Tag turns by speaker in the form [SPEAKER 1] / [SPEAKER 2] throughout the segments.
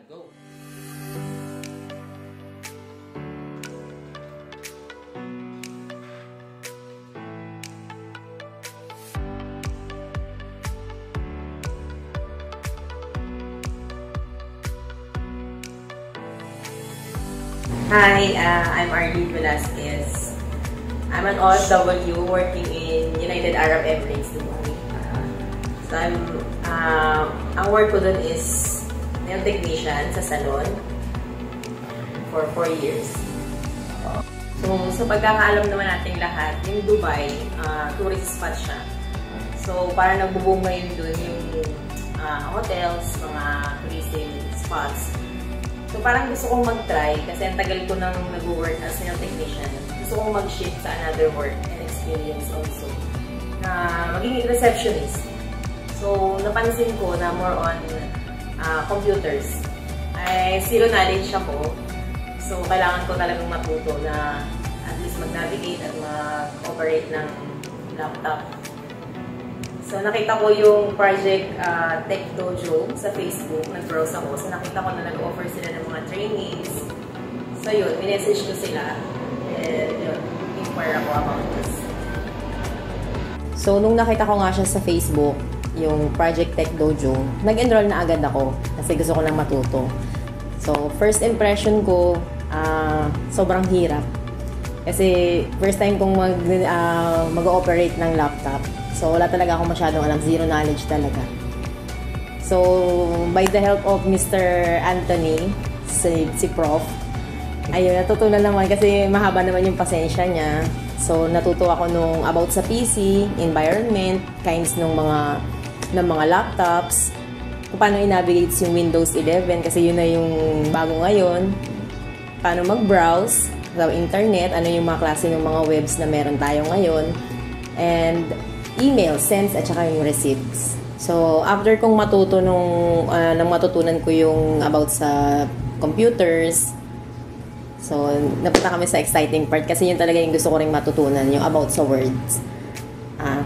[SPEAKER 1] go!
[SPEAKER 2] Hi, I'm Arlene Velasquez. I'm an OFW working in United Arab Emirates, Dubai. So ang work ko dun is nail technician sa salon for 4 years. So pagkakaalam naman natin lahat, yung Dubai, tourist spot siya. So parang nagbuboom ngayon dun yung hotels, mga tourism spots. So parang gusto kong mag-try kasi ang tagal ko nang nag-work as nail technician. Gusto kong mag-shift sa another work and experience also na maging receptionist. So napansin ko na more on computers. Ay zero knowledge ako. So kailangan ko talagang matuto na at least mag-navigate at mag-operate ng laptop. So, nakita ko yung project Tech Dojo sa Facebook. Nag-browse ako. So, nakita ko na nag-offer sila ng mga trainings. So, yun. Minessage ko sila. And, yun. Inquire ako about this. So, nung nakita ko nga siya sa Facebook, yung Project Tech Dojo, nag-enroll na agad ako. Kasi gusto ko lang matuto. So, first impression ko, sobrang hirap. Kasi, first time kong mag-operate ng laptop. So, wala talaga ako masyadong alam. Zero knowledge talaga. So, by the help of Mr. Anthony, si Prof, ayun, natutunan naman kasi mahaba naman yung pasensya niya. So, natuto ako nung about sa PC, environment, kinds ng mga laptops, kung paano i-navigate yung Windows 11 kasi yun na yung bago ngayon. Paano mag-browse sa internet, ano yung mga klase ng mga webs na meron tayo ngayon. And email, sends, at saka yung receipts. So, after kong matuto nang matutunan ko yung about sa computers, so, napunta kami sa exciting part kasi yun talaga yung gusto ko rin matutunan, yung about sa Words.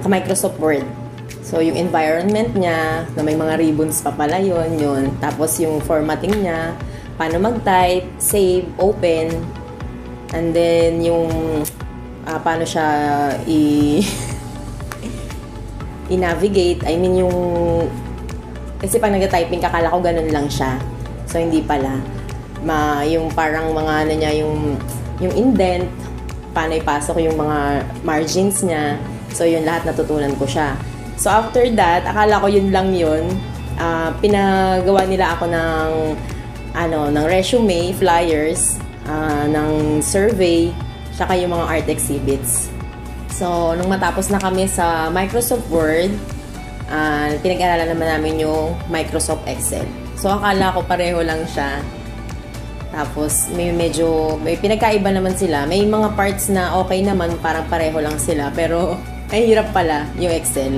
[SPEAKER 2] Microsoft Word. So, yung environment niya, na may mga ribbons pa pala yun. Tapos, yung formatting niya, paano mag-type, save, open, and then, yung paano siya i-navigate, I mean yung kasi pag nag-typing kakala ko ganun lang siya. So hindi pala. Yung parang mga ano niya, yung indent, paano ipasok yung mga margins niya. So yun lahat natutunan ko siya. So after that, akala ko yun lang yun. Pinagawa nila ako ng resume, flyers, ng survey, saka yung mga art exhibits. So, nung matapos na kami sa Microsoft Word, pinag-aralan naman namin yung Microsoft Excel. So, akala ko pareho lang siya. Tapos, may pinagkaiba naman sila. May mga parts na okay naman, parang pareho lang sila. Pero, ay hirap pala yung Excel.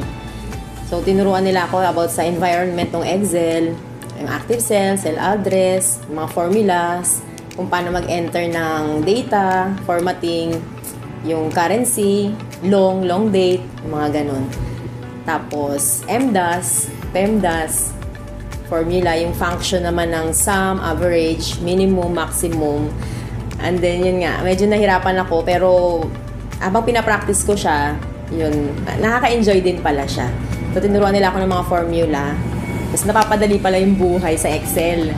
[SPEAKER 2] So, tinuruan nila ako about sa environment ng Excel, yung active cell, cell address, mga formulas, kung paano mag-enter ng data, formatting, yung currency, long date, mga ganun. Tapos, MDAS, PEMDAS, formula, yung function naman ng sum, average, minimum, maximum. And then, yun nga, medyo nahirapan ako, pero habang pinapractice ko siya, yun, nakaka-enjoy din pala siya. So, tinuruan nila ako ng mga formula. Tapos, napapadali pala yung buhay sa Excel.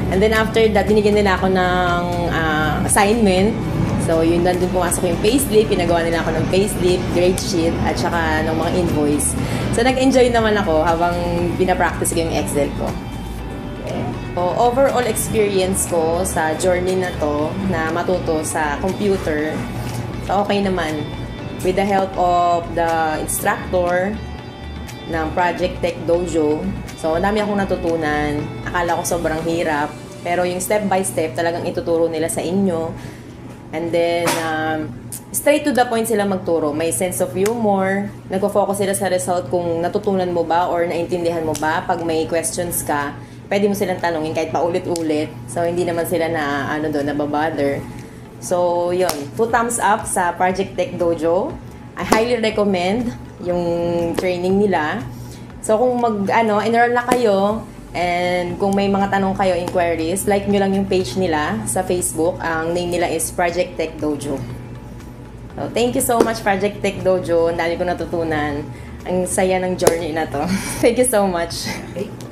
[SPEAKER 2] And then, after that, binigyan nila ako ng assignment. So, yun na dun pumasok yung payslip. Pinagawa nila ako ng payslip, grade sheet, at saka ng mga invoice. So, nag-enjoy naman ako habang pinapractice ko yung Excel ko. Okay. So, overall experience ko sa journey na to, na matuto sa computer, so okay naman. With the help of the instructor ng Project Tech Dojo, so, dami akong natutunan. Akala ko sobrang hirap. Pero yung step by step, talagang ituturo nila sa inyo. And then, straight to the point sila magturo. May sense of humor. Nagpo-focus sila sa result kung natutunan mo ba or naintindihan mo ba. Pag may questions ka, pwede mo silang tanongin kahit paulit-ulit. So, hindi naman sila nababother. So, yun. 2 thumbs up sa Project Tech Dojo. I highly recommend yung training nila. So, kung enroll na kayo, And kung may mga tanong kayo, inquiries, like nyo lang yung page nila sa Facebook. Ang name nila is Project Tech Dojo. So, thank you so much, Project Tech Dojo. Ang dami ko natutunan. Ang saya ng journey na to. Thank you so much.
[SPEAKER 1] Okay.